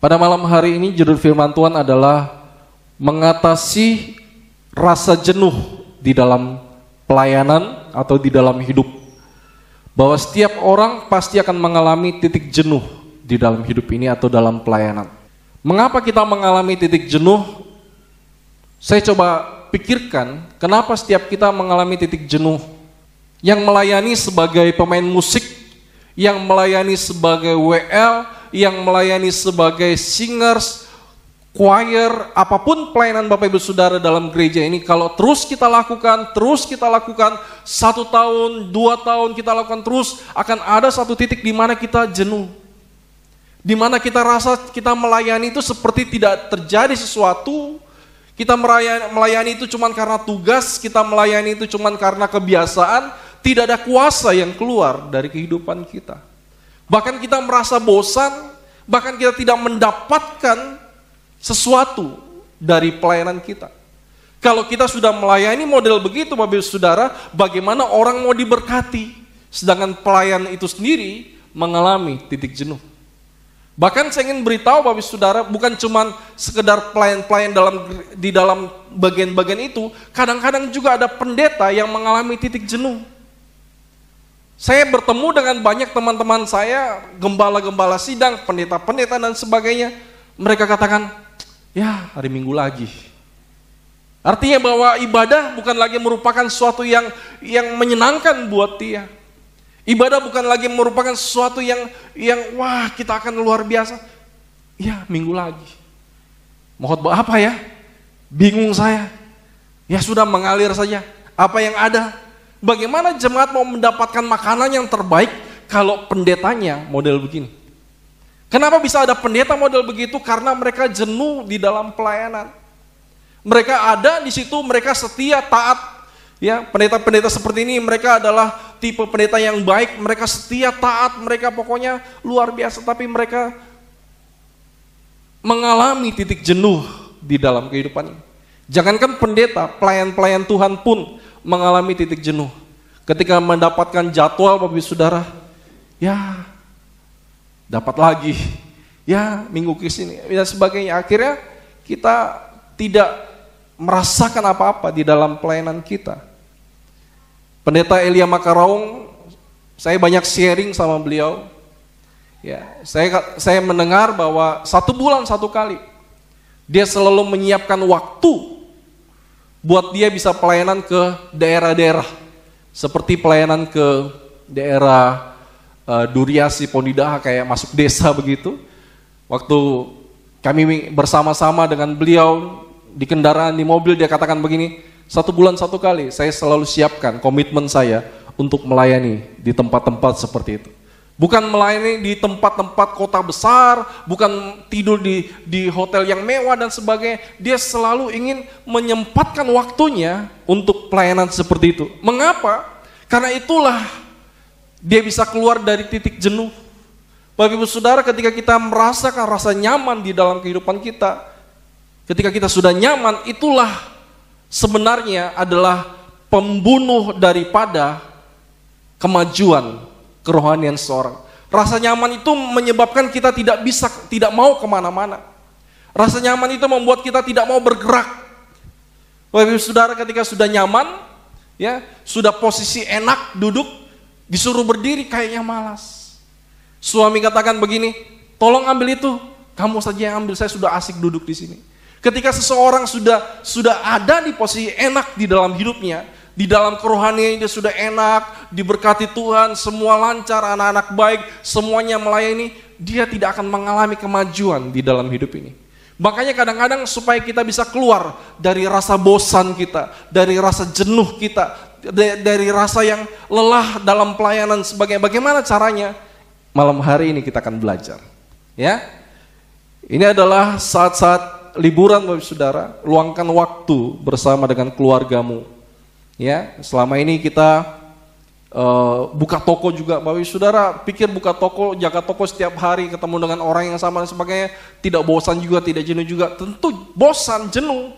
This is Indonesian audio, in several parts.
Pada malam hari ini judul firman Tuhan adalah mengatasi rasa jenuh di dalam pelayanan atau di dalam hidup. Bahwa setiap orang pasti akan mengalami titik jenuh di dalam hidup ini atau dalam pelayanan. Mengapa kita mengalami titik jenuh? Saya coba pikirkan kenapa setiap kita mengalami titik jenuh. Yang melayani sebagai pemain musik, yang melayani sebagai WL, yang melayani sebagai singers, choir, apapun pelayanan Bapak Ibu Saudara dalam gereja ini, kalau terus kita lakukan, 1 tahun, 2 tahun kita lakukan terus, akan ada satu titik di mana kita jenuh. Di mana kita rasa kita melayani itu seperti tidak terjadi sesuatu, kita melayani itu cuma karena tugas, kita melayani itu cuma karena kebiasaan, tidak ada kuasa yang keluar dari kehidupan kita. Bahkan kita merasa bosan, bahkan kita tidak mendapatkan sesuatu dari pelayanan kita. Kalau kita sudah melayani model begitu Bapak Ibu Saudara, bagaimana orang mau diberkati? Sedangkan pelayan itu sendiri mengalami titik jenuh. Bahkan saya ingin beritahu Bapak Ibu Saudara, bukan cuma sekedar pelayan-pelayan di dalam bagian-bagian itu, kadang-kadang juga ada pendeta yang mengalami titik jenuh. Saya bertemu dengan banyak teman-teman saya, gembala-gembala sidang, pendeta-pendeta dan sebagainya. Mereka katakan, ya hari Minggu lagi. Artinya bahwa ibadah bukan lagi merupakan sesuatu yang menyenangkan buat dia. Ibadah bukan lagi merupakan sesuatu yang wah kita akan luar biasa. Ya Minggu lagi. Mau khotbah apa ya? Bingung saya. Ya sudah mengalir saja. Apa yang ada? Bagaimana jemaat mau mendapatkan makanan yang terbaik kalau pendetanya model begini? Kenapa bisa ada pendeta model begitu? Karena mereka jenuh di dalam pelayanan. Mereka ada di situ, mereka setia, taat. Ya, pendeta-pendeta seperti ini mereka adalah tipe pendeta yang baik, mereka setia, taat, mereka pokoknya luar biasa. Tapi mereka mengalami titik jenuh di dalam kehidupan ini. Jangankan pendeta, pelayan-pelayan Tuhan pun mengalami titik jenuh. Ketika mendapatkan jadwal Bapak Ibu Saudara, ya dapat lagi, ya minggu ke sini dan sebagainya. Akhirnya kita tidak merasakan apa-apa di dalam pelayanan kita. Pendeta Elia Makaraung, saya banyak sharing sama beliau. Ya, saya mendengar bahwa 1 bulan 1 kali dia selalu menyiapkan waktu buat dia bisa pelayanan ke daerah-daerah, seperti pelayanan ke daerah Duriasi, Pondidaha, kayak masuk desa begitu. Waktu kami bersama-sama dengan beliau di kendaraan, di mobil, dia katakan begini, 1 bulan 1 kali saya selalu siapkan komitmen saya untuk melayani di tempat-tempat seperti itu. Bukan melayani di tempat-tempat kota besar, bukan tidur di hotel yang mewah dan sebagainya. Dia selalu ingin menyempatkan waktunya untuk pelayanan seperti itu. Mengapa? Karena itulah dia bisa keluar dari titik jenuh. Bapak Ibu Saudara, ketika kita merasakan rasa nyaman di dalam kehidupan kita, ketika kita sudah nyaman, itulah sebenarnya adalah pembunuh daripada kemajuan kerohanian seorang. Rasa nyaman itu menyebabkan kita tidak mau kemana-mana. Rasa nyaman itu membuat kita tidak mau bergerak. Bapak Ibu Saudara, ketika sudah nyaman, ya sudah posisi enak duduk, disuruh berdiri kayaknya malas. Suami katakan begini, tolong ambil itu, kamu saja yang ambil, saya sudah asik duduk di sini. Ketika seseorang sudah ada di posisi enak di dalam hidupnya, di dalam kerohanian dia sudah enak, diberkati Tuhan, semua lancar, anak-anak baik, semuanya melayani, dia tidak akan mengalami kemajuan di dalam hidup ini. Makanya kadang-kadang supaya kita bisa keluar dari rasa bosan kita, dari rasa jenuh kita, dari rasa yang lelah dalam pelayanan sebagainya. Bagaimana caranya? Malam hari ini kita akan belajar. Ya, ini adalah saat-saat liburan Bapak Ibu Saudara, luangkan waktu bersama dengan keluargamu. Ya, selama ini kita buka toko juga, Bapak Ibu Saudara, pikir buka toko, jaga toko setiap hari, ketemu dengan orang yang sama dan sebagainya, tidak bosan juga, tidak jenuh juga. Tentu bosan, jenuh.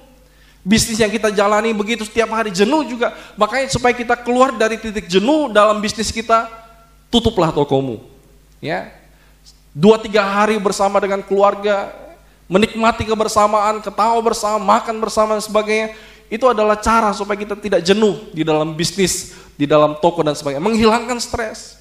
Bisnis yang kita jalani begitu setiap hari, jenuh juga. Makanya supaya kita keluar dari titik jenuh dalam bisnis kita, tutuplah tokomu. Ya, 2-3 hari bersama dengan keluarga, menikmati kebersamaan, ketawa bersama, makan bersama dan sebagainya. Itu adalah cara supaya kita tidak jenuh di dalam bisnis, di dalam toko dan sebagainya. Menghilangkan stres.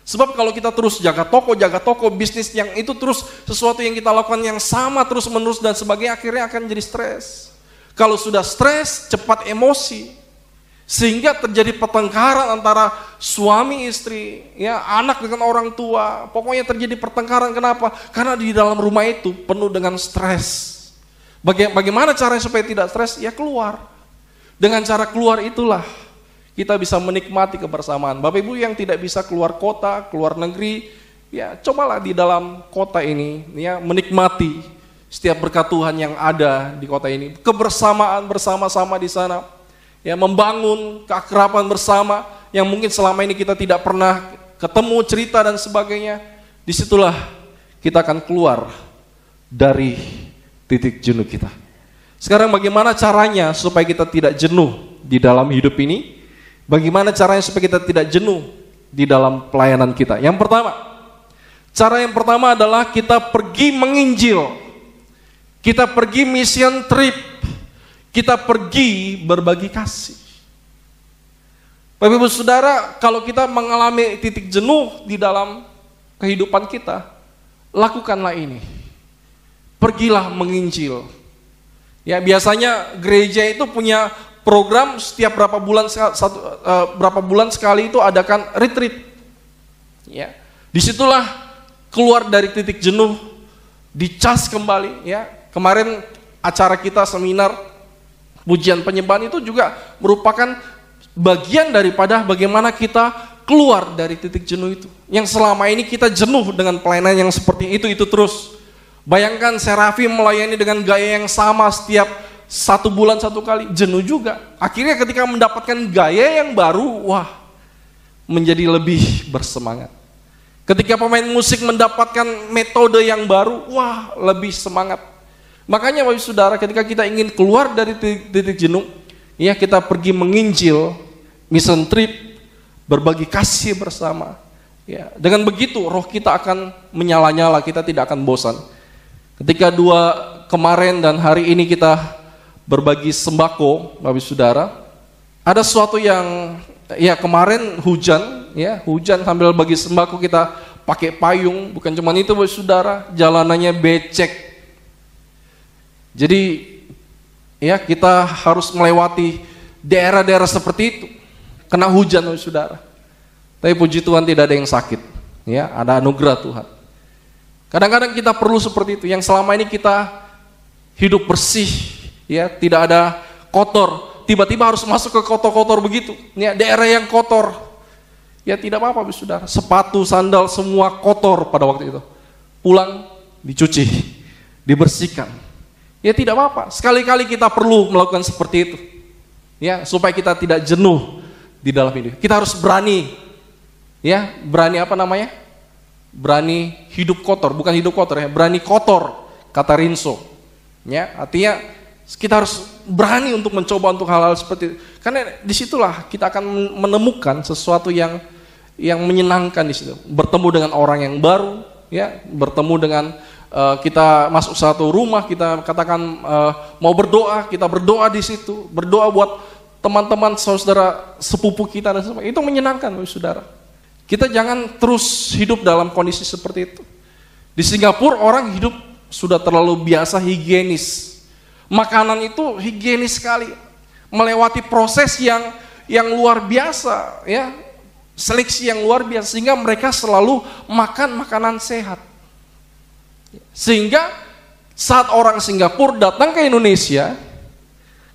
Sebab kalau kita terus jaga toko, bisnis yang itu terus sesuatu yang kita lakukan yang sama terus menerus dan sebagainya, akhirnya akan jadi stres. Kalau sudah stres, cepat emosi. Sehingga terjadi pertengkaran antara suami istri, ya, anak dengan orang tua. Pokoknya terjadi pertengkaran. Kenapa? Karena di dalam rumah itu penuh dengan stres. Bagaimana caranya supaya tidak stres? Ya keluar. Dengan cara keluar itulah kita bisa menikmati kebersamaan. Bapak Ibu yang tidak bisa keluar kota, keluar negeri, ya cobalah di dalam kota ini, ya, menikmati setiap berkat Tuhan yang ada di kota ini. Kebersamaan bersama-sama di sana. Ya, membangun keakraban bersama yang mungkin selama ini kita tidak pernah ketemu, cerita dan sebagainya. Disitulah kita akan keluar dari titik jenuh kita. Sekarang bagaimana caranya supaya kita tidak jenuh di dalam hidup ini? Bagaimana caranya supaya kita tidak jenuh di dalam pelayanan kita? Yang pertama, cara yang pertama adalah kita pergi menginjil. Kita pergi mission trip. Kita pergi berbagi kasih. Bapak Ibu Saudara, kalau kita mengalami titik jenuh di dalam kehidupan kita, lakukanlah ini. Pergilah menginjil. Ya, biasanya gereja itu punya program setiap berapa bulan sekali itu adakan retreat. Ya, disitulah keluar dari titik jenuh, dicas kembali. Ya, kemarin acara kita seminar pujian penyembahan itu juga merupakan bagian daripada bagaimana kita keluar dari titik jenuh itu. Yang selama ini kita jenuh dengan pelayanan yang seperti itu terus. Bayangkan Serafim melayani dengan gaya yang sama setiap 1 bulan 1 kali, jenuh juga. Akhirnya ketika mendapatkan gaya yang baru, wah, menjadi lebih bersemangat. Ketika pemain musik mendapatkan metode yang baru, wah, lebih semangat. Makanya Bapak Saudara, ketika kita ingin keluar dari titik jenuh, ya kita pergi menginjil, mission trip, berbagi kasih bersama. Ya, dengan begitu roh kita akan menyala-nyala, kita tidak akan bosan. Ketika kemarin dan hari ini kita berbagi sembako, Bapak Saudara, ada sesuatu yang, ya kemarin hujan sambil bagi sembako kita pakai payung, bukan cuma itu Bapak Saudara, jalanannya becek. Jadi ya kita harus melewati daerah-daerah seperti itu, kena hujan Saudara. Tapi puji Tuhan tidak ada yang sakit, ya ada anugerah Tuhan. Kadang-kadang kita perlu seperti itu, yang selama ini kita hidup bersih, ya tidak ada kotor, tiba-tiba harus masuk ke kotor-kotor begitu, ya daerah yang kotor, ya tidak apa-apa Saudara. Sepatu, sandal semua kotor pada waktu itu, pulang dicuci, dibersihkan. Ya tidak apa-apa, sekali-kali kita perlu melakukan seperti itu. Ya, supaya kita tidak jenuh di dalam hidup. Kita harus berani. Ya, berani apa namanya? Berani hidup kotor, bukan hidup kotor ya, berani kotor, kata Rinso. Ya, artinya kita harus berani untuk mencoba untuk hal-hal seperti itu. Karena disitulah kita akan menemukan sesuatu yang menyenangkan di situ. Bertemu dengan orang yang baru, ya, bertemu dengan kita masuk satu rumah, kita katakan mau berdoa, kita berdoa di situ, berdoa buat teman-teman saudara sepupu kita dan sebagainya. Itu menyenangkan Saudara. Kita jangan terus hidup dalam kondisi seperti itu. Di Singapura orang hidup sudah terlalu biasa higienis. Makanan itu higienis sekali, melewati proses yang luar biasa, ya, seleksi yang luar biasa, sehingga mereka selalu makan makanan sehat. Sehingga saat orang Singapura datang ke Indonesia,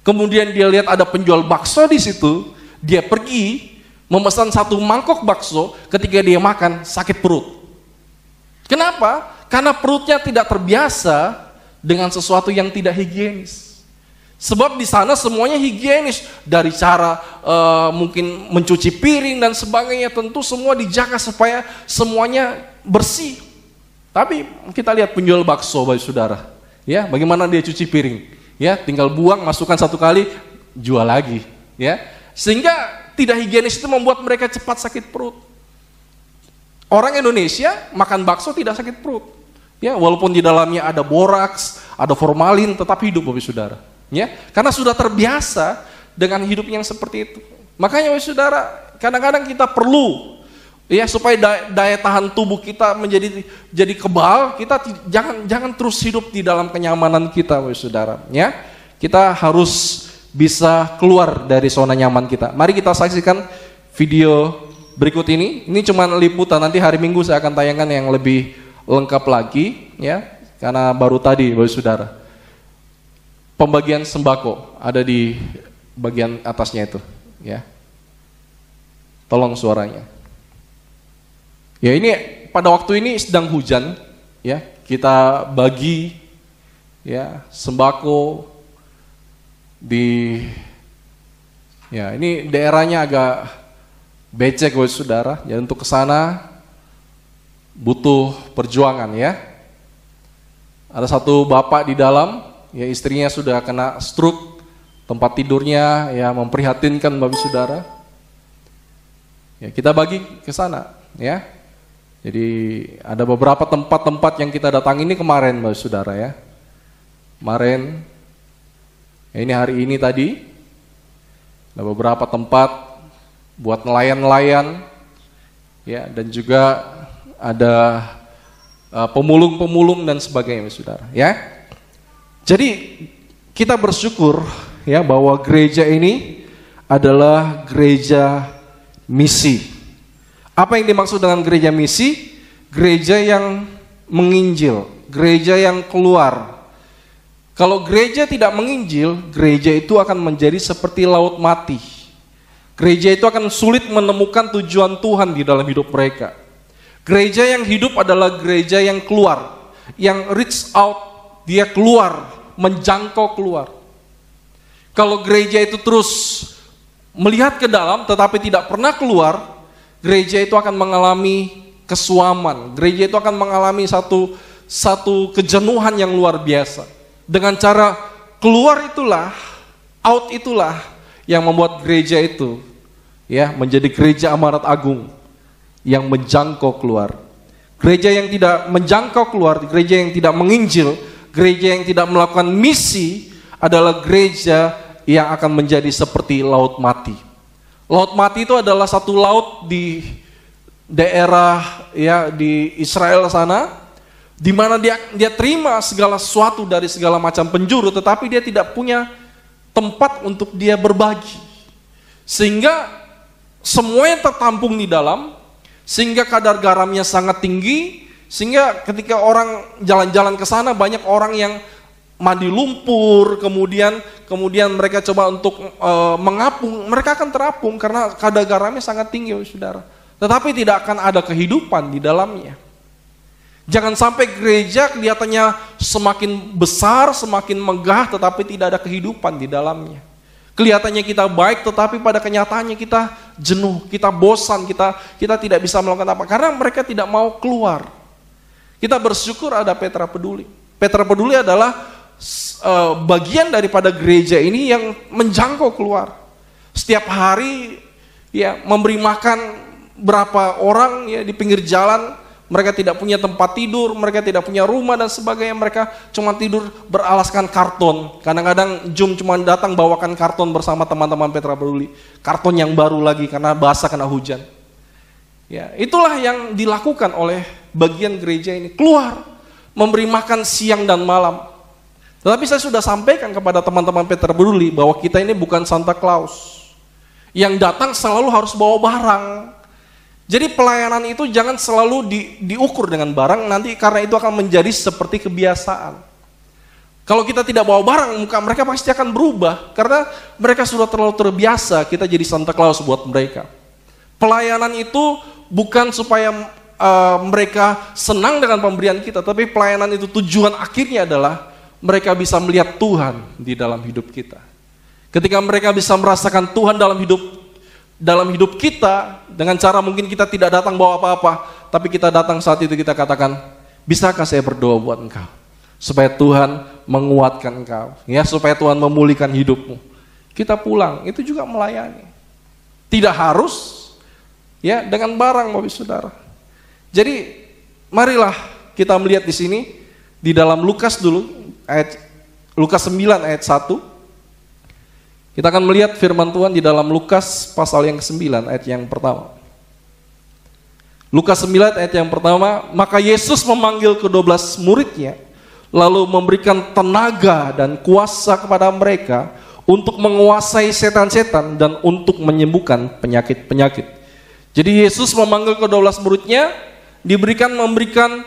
kemudian dia lihat ada penjual bakso di situ, dia pergi memesan 1 mangkok bakso, ketika dia makan sakit perut. Kenapa? Karena perutnya tidak terbiasa dengan sesuatu yang tidak higienis. Sebab di sana semuanya higienis, dari cara mungkin mencuci piring dan sebagainya, tentu semua dijaga supaya semuanya bersih. Tapi kita lihat penjual bakso Bapak Saudara, ya bagaimana dia cuci piring, ya tinggal buang, masukkan 1 kali, jual lagi, ya sehingga tidak higienis itu membuat mereka cepat sakit perut. Orang Indonesia makan bakso tidak sakit perut. Ya, walaupun di dalamnya ada boraks, ada formalin, tetap hidup Bapak Saudara. Ya, karena sudah terbiasa dengan hidup yang seperti itu. Makanya Bapak Saudara, kadang-kadang kita perlu ya supaya daya tahan tubuh kita jadi kebal, kita jangan terus hidup di dalam kenyamanan kita Bapak Saudara. Ya, kita harus bisa keluar dari zona nyaman kita. Mari kita saksikan video berikut ini. Ini cuma liputan, nanti hari Minggu saya akan tayangkan yang lebih lengkap lagi, ya, karena baru tadi Bapak Saudara. Pembagian sembako ada di bagian atasnya itu, ya. Tolong suaranya. Ya, ini pada waktu ini sedang hujan, ya. Kita bagi ya sembako di ya, ini daerahnya agak becek Bapak Saudara. Ya, untuk ke sana butuh perjuangan, ya. Ada satu bapak di dalam, ya, istrinya sudah kena stroke, tempat tidurnya ya memprihatinkan Bapak Saudara. Ya, kita bagi ke sana, ya. Jadi ada beberapa tempat-tempat yang kita datang ini kemarin Bapak Saudara, ya. Kemarin, ya, ini hari ini tadi ada beberapa tempat buat nelayan-nelayan, ya, dan juga ada pemulung-pemulung dan sebagainya, Saudara. Ya, jadi kita bersyukur ya bahwa gereja ini adalah gereja misi. Apa yang dimaksud dengan gereja misi? Gereja yang menginjil, gereja yang keluar. Kalau gereja tidak menginjil, gereja itu akan menjadi seperti laut mati. Gereja itu akan sulit menemukan tujuan Tuhan di dalam hidup mereka. Gereja yang hidup adalah gereja yang keluar, yang reach out, dia keluar, menjangkau keluar. Kalau gereja itu terus melihat ke dalam tetapi tidak pernah keluar, gereja itu akan mengalami kesuaman. Gereja itu akan mengalami satu kejenuhan yang luar biasa. Dengan cara keluar itulah, out itulah yang membuat gereja itu ya menjadi gereja amanat agung yang menjangkau keluar. Gereja yang tidak menjangkau keluar, gereja yang tidak menginjil, gereja yang tidak melakukan misi adalah gereja yang akan menjadi seperti laut mati. Laut mati itu adalah satu laut di daerah ya di Israel sana, di mana dia terima segala sesuatu dari segala macam penjuru, tetapi dia tidak punya tempat untuk dia berbagi. Sehingga semuanya tertampung di dalam, sehingga kadar garamnya sangat tinggi, sehingga ketika orang jalan-jalan ke sana banyak orang yang mandi lumpur, kemudian mereka coba untuk mengapung, mereka akan terapung karena kadar garamnya sangat tinggi, Saudara. Tetapi tidak akan ada kehidupan di dalamnya. Jangan sampai gereja kelihatannya semakin besar, semakin megah, tetapi tidak ada kehidupan di dalamnya. Kelihatannya kita baik, tetapi pada kenyataannya kita jenuh, kita bosan, kita tidak bisa melakukan apa. Karena mereka tidak mau keluar. Kita bersyukur ada Petra Peduli. Petra Peduli adalah bagian daripada gereja ini yang menjangkau keluar. Setiap hari ya memberi makan berapa orang ya di pinggir jalan. Mereka tidak punya tempat tidur, mereka tidak punya rumah dan sebagainya. Mereka cuma tidur beralaskan karton. Kadang-kadang Jum cuma datang bawakan karton bersama teman-teman Petra Peduli. Karton yang baru lagi karena basah kena hujan. Ya, itulah yang dilakukan oleh bagian gereja ini. Keluar, memberi makan siang dan malam. Tetapi saya sudah sampaikan kepada teman-teman Petra Peduli bahwa kita ini bukan Santa Claus. Yang datang selalu harus bawa barang. Jadi pelayanan itu jangan selalu diukur dengan barang, nanti karena itu akan menjadi seperti kebiasaan. Kalau kita tidak bawa barang, muka mereka pasti akan berubah, karena mereka sudah terlalu terbiasa kita jadi Santa Claus buat mereka. Pelayanan itu bukan supaya mereka senang dengan pemberian kita, tapi pelayanan itu tujuan akhirnya adalah mereka bisa melihat Tuhan di dalam hidup kita. Ketika mereka bisa merasakan Tuhan dalam hidup kita, dengan cara mungkin kita tidak datang bawa apa-apa, tapi kita datang saat itu kita katakan, bisakah saya berdoa buat engkau? Supaya Tuhan menguatkan engkau, ya, supaya Tuhan memulihkan hidupmu. Kita pulang, itu juga melayani. Tidak harus ya dengan barang, Bapak Saudara. Jadi marilah kita melihat di sini di dalam Lukas dulu, Lukas 9 ayat 1. Kita akan melihat firman Tuhan di dalam Lukas pasal yang ke-9 ayat yang pertama. Lukas 9 ayat yang pertama, maka Yesus memanggil ke-12 muridnya, lalu memberikan tenaga dan kuasa kepada mereka untuk menguasai setan-setan dan untuk menyembuhkan penyakit-penyakit. Jadi Yesus memanggil ke-12 muridnya, memberikan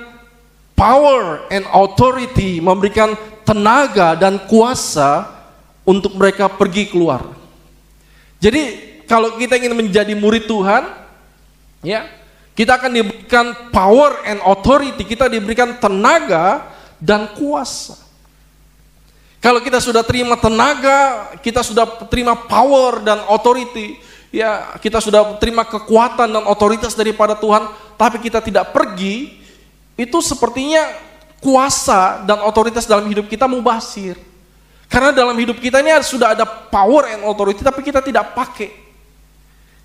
power and authority, memberikan tenaga dan kuasa untuk mereka pergi keluar. Jadi kalau kita ingin menjadi murid Tuhan, ya, kita akan diberikan power and authority, kita diberikan tenaga dan kuasa. Kalau kita sudah terima tenaga, kita sudah terima power dan authority, ya, kita sudah terima kekuatan dan otoritas daripada Tuhan, tapi kita tidak pergi, itu sepertinya kuasa dan otoritas dalam hidup kita mubazir. Karena dalam hidup kita ini sudah ada power and authority, tapi kita tidak pakai.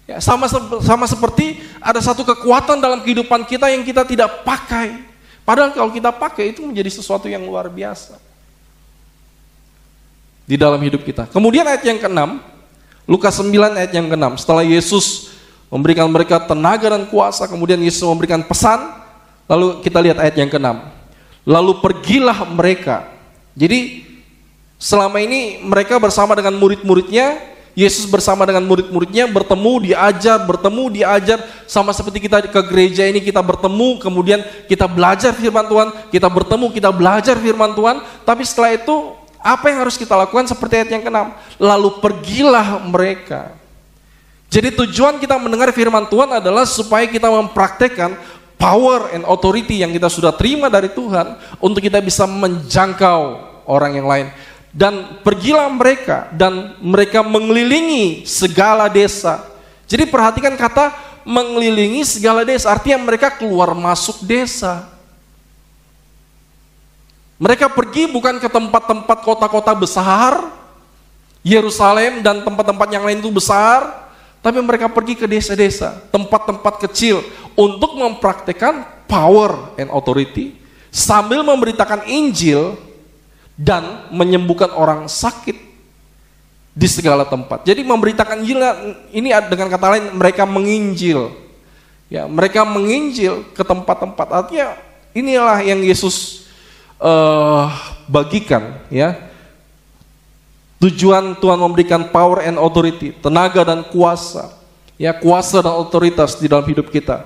Ya, sama seperti ada satu kekuatan dalam kehidupan kita yang kita tidak pakai. Padahal kalau kita pakai itu menjadi sesuatu yang luar biasa di dalam hidup kita. Kemudian ayat yang ke-6, Lukas 9 ayat yang ke-6, setelah Yesus memberikan mereka tenaga dan kuasa, kemudian Yesus memberikan pesan, lalu kita lihat ayat yang ke-6. Lalu pergilah mereka. Jadi selama ini mereka bersama dengan murid-muridnya, Yesus bersama dengan murid-muridnya bertemu, diajar, sama seperti kita ke gereja ini kita bertemu, kemudian kita belajar firman Tuhan, kita bertemu, kita belajar firman Tuhan, tapi setelah itu apa yang harus kita lakukan seperti ayat yang ke-6? Lalu pergilah mereka. Jadi tujuan kita mendengar firman Tuhan adalah supaya kita mempraktekkan power and authority yang kita sudah terima dari Tuhan untuk kita bisa menjangkau orang yang lain. Dan pergilah mereka, dan mereka mengelilingi segala desa. Jadi perhatikan kata mengelilingi segala desa, artinya mereka keluar masuk desa. Mereka pergi bukan ke tempat-tempat kota-kota besar, Yerusalem dan tempat-tempat yang lain itu besar, tapi mereka pergi ke desa-desa, tempat-tempat kecil untuk mempraktekkan power and authority sambil memberitakan Injil dan menyembuhkan orang sakit di segala tempat. Jadi memberitakan Injil ini dengan kata lain mereka menginjil. Ya, mereka menginjil ke tempat-tempat. Artinya inilah yang Yesus bagikan, ya. Tujuan Tuhan memberikan power and authority, tenaga dan kuasa. Ya, kuasa dan otoritas di dalam hidup kita.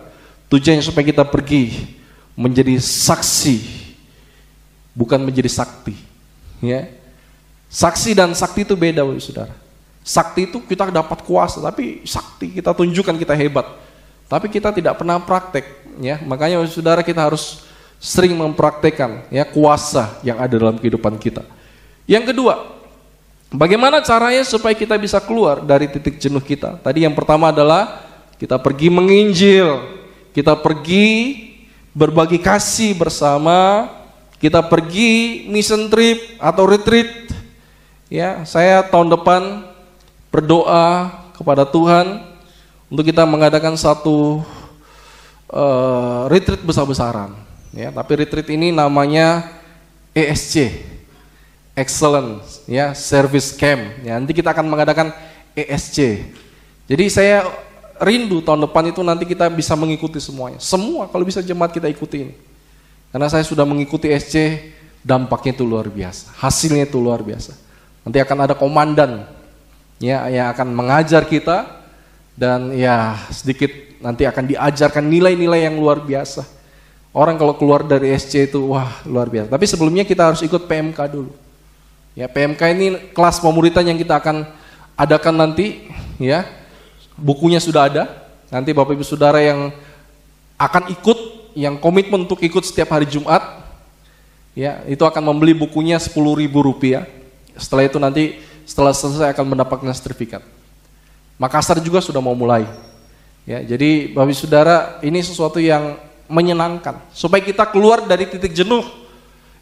Tujuannya supaya kita pergi menjadi saksi, bukan menjadi sakti. Ya. Saksi dan sakti itu beda, Bapak Saudara. Sakti itu kita dapat kuasa, tapi sakti kita tunjukkan kita hebat. Tapi kita tidak pernah praktek, ya. Makanya Bapak Saudara kita harus sering mempraktekkan, ya, kuasa yang ada dalam kehidupan kita. Yang kedua, bagaimana caranya supaya kita bisa keluar dari titik jenuh kita? Tadi yang pertama adalah kita pergi menginjil, kita pergi berbagi kasih bersama, kita pergi mission trip atau retreat. Ya, saya tahun depan berdoa kepada Tuhan untuk kita mengadakan satu retreat besar-besaran. Ya, tapi retreat ini namanya ESC, Excellence, ya, Service Camp. Ya, nanti kita akan mengadakan ESC. Jadi saya rindu tahun depan itu nanti kita bisa mengikuti semuanya. Semua kalau bisa jemaat kita ikuti ini. Karena saya sudah mengikuti SC, dampaknya itu luar biasa, hasilnya itu luar biasa. Nanti akan ada komandan, ya, yang akan mengajar kita, dan ya sedikit nanti akan diajarkan nilai-nilai yang luar biasa. Orang kalau keluar dari SC itu wah luar biasa. Tapi sebelumnya kita harus ikut PMK dulu. Ya, PMK ini kelas pemuritan yang kita akan adakan nanti, ya. Bukunya sudah ada. Nanti Bapak Ibu Saudara yang akan ikut, yang komitmen untuk ikut setiap hari Jumat, ya, itu akan membeli bukunya Rp10.000. Setelah itu nanti setelah selesai akan mendapatkan sertifikat. Makassar juga sudah mau mulai. Ya, jadi Bapak Ibu Saudara, ini sesuatu yang menyenangkan supaya kita keluar dari titik jenuh.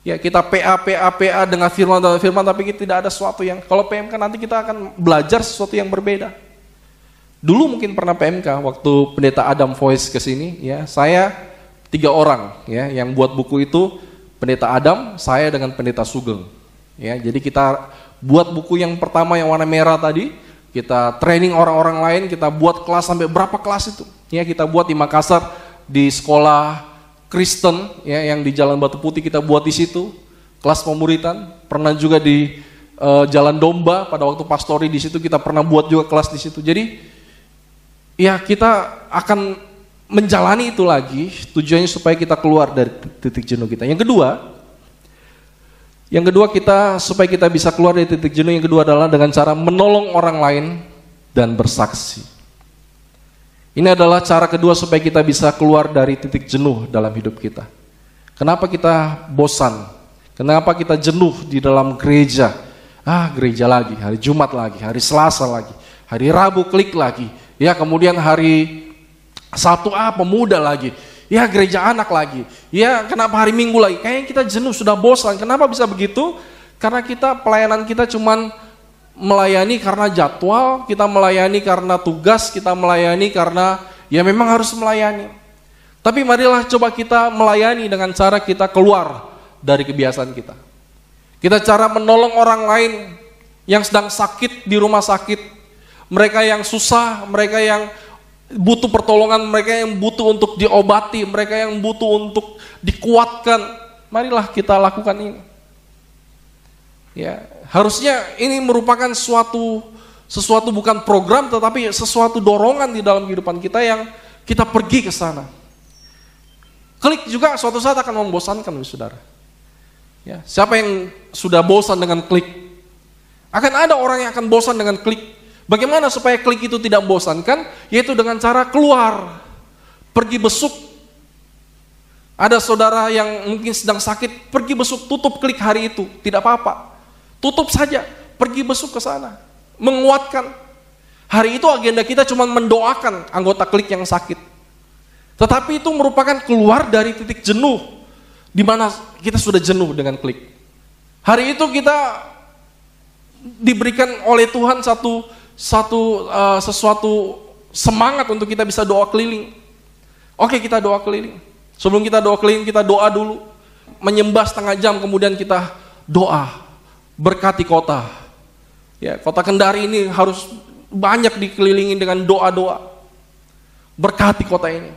Ya, kita PA dengan firman, tapi kita tidak ada sesuatu yang, kalau PMK nanti kita akan belajar sesuatu yang berbeda. Dulu mungkin pernah PMK waktu pendeta Adam Voice ke sini, ya, saya 3 orang ya yang buat buku itu, Pendeta Adam, saya dengan Pendeta Sugeng. Ya, jadi kita buat buku yang pertama yang warna merah tadi, kita training orang-orang lain, kita buat kelas sampai berapa kelas itu. Ya, kita buat di Makassar di sekolah Kristen ya yang di Jalan Batu Putih, kita buat di situ kelas pemuritan. Pernah juga di Jalan Domba pada waktu pastori di situ kita pernah buat juga kelas di situ. Jadi ya kita akan menjalani itu lagi, tujuannya supaya kita keluar dari titik jenuh kita. Yang kedua kita supaya kita bisa keluar dari titik jenuh, yang kedua adalah dengan cara menolong orang lain dan bersaksi. Ini adalah cara kedua supaya kita bisa keluar dari titik jenuh dalam hidup kita. Kenapa kita bosan? Kenapa kita jenuh di dalam gereja? Gereja lagi, hari Jumat lagi, hari Selasa lagi, hari Rabu klik lagi. Ya, kemudian hari Sabtu pemuda lagi. Ya, gereja anak lagi. Ya, kenapa hari Minggu lagi? Kayaknya kita jenuh, sudah bosan. Kenapa bisa begitu? Karena pelayanan kita cuman melayani karena jadwal, kita melayani karena tugas, kita melayani karena ya memang harus melayani. Tapi marilah coba kita melayani dengan cara kita keluar dari kebiasaan kita. Kita cara menolong orang lain yang sedang sakit di rumah sakit, mereka yang susah, mereka yang butuh pertolongan, mereka yang butuh untuk diobati, mereka yang butuh untuk dikuatkan. Marilah kita lakukan ini. Ya, harusnya ini merupakan sesuatu bukan program, tetapi sesuatu dorongan di dalam kehidupan kita yang kita pergi ke sana. Klik juga suatu saat akan membosankan, saudara. Ya, siapa yang sudah bosan dengan klik? Akan ada orang yang akan bosan dengan klik. Bagaimana supaya klik itu tidak membosankan? Yaitu dengan cara keluar, pergi besuk. Ada saudara yang mungkin sedang sakit, pergi besuk, tutup klik hari itu, tidak apa-apa. Tutup saja, pergi besuk ke sana, menguatkan. Hari itu agenda kita cuma mendoakan anggota klik yang sakit. Tetapi itu merupakan keluar dari titik jenuh, di mana kita sudah jenuh dengan klik. Hari itu kita diberikan oleh Tuhan sesuatu semangat untuk kita bisa doa keliling. Oke, kita doa keliling. Sebelum kita doa keliling, kita doa dulu. Menyembah setengah jam, kemudian kita doa. Berkati kota. Ya, kota Kendari ini harus banyak dikelilingi dengan doa-doa. Berkati kota ini.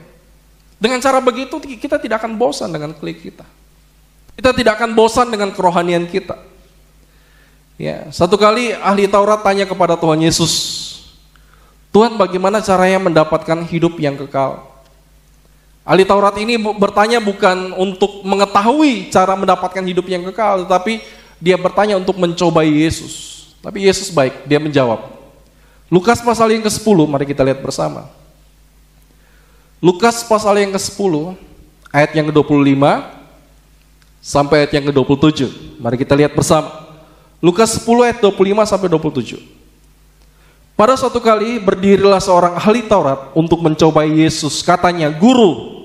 Dengan cara begitu kita tidak akan bosan dengan klik kita. Kita tidak akan bosan dengan kerohanian kita. Ya, satu kali ahli Taurat tanya kepada Tuhan Yesus, Tuhan, bagaimana caranya mendapatkan hidup yang kekal? Ahli Taurat ini bertanya bukan untuk mengetahui cara mendapatkan hidup yang kekal, tetapi dia bertanya untuk mencobai Yesus. Tapi Yesus baik, dia menjawab. Lukas pasal yang ke-10, mari kita lihat bersama. Lukas pasal yang ke-10, ayat yang ke-25 sampai ayat yang ke-27. Mari kita lihat bersama. Lukas 10 ayat 25 sampai 27. Pada suatu kali berdirilah seorang ahli Taurat untuk mencobai Yesus. Katanya, Guru,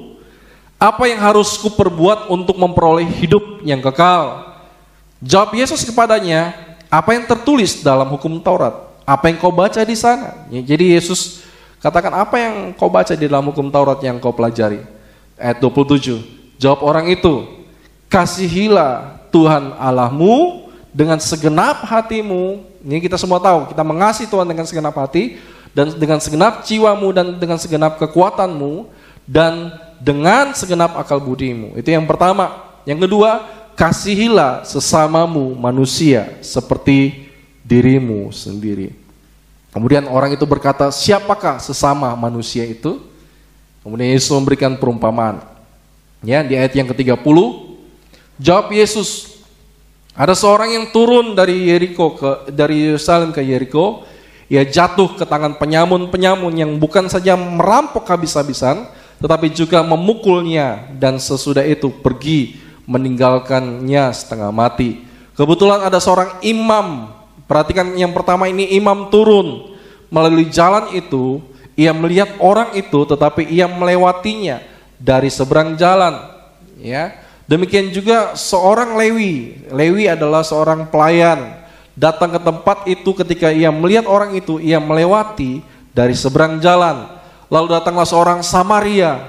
apa yang harus kuperbuat untuk memperoleh hidup yang kekal? Jawab Yesus kepadanya, apa yang tertulis dalam hukum Taurat? Apa yang kau baca di sana? Ya, jadi Yesus katakan, apa yang kau baca di dalam hukum Taurat yang kau pelajari? Ayat 27. Jawab orang itu, kasihilah Tuhan Allahmu dengan segenap hatimu. Ini kita semua tahu, kita mengasihi Tuhan dengan segenap hati, dan dengan segenap jiwamu, dan dengan segenap kekuatanmu, dan dengan segenap akal budimu. Itu yang pertama. Yang kedua, kasihilah sesamamu manusia seperti dirimu sendiri. Kemudian orang itu berkata, siapakah sesama manusia itu? Kemudian Yesus memberikan perumpamaan. Ya, di ayat yang ke-30, jawab Yesus, ada seorang yang turun dari Yerusalem ke Yeriko. Ia jatuh ke tangan penyamun-penyamun yang bukan saja merampok habis-habisan, tetapi juga memukulnya, dan sesudah itu pergi meninggalkannya setengah mati. Kebetulan ada seorang imam. Perhatikan yang pertama ini, imam turun melalui jalan itu, ia melihat orang itu, tetapi ia melewatinya dari seberang jalan. Ya, demikian juga seorang Lewi. Lewi adalah seorang pelayan, datang ke tempat itu. Ketika ia melihat orang itu, ia melewati dari seberang jalan. Lalu datanglah seorang Samaria.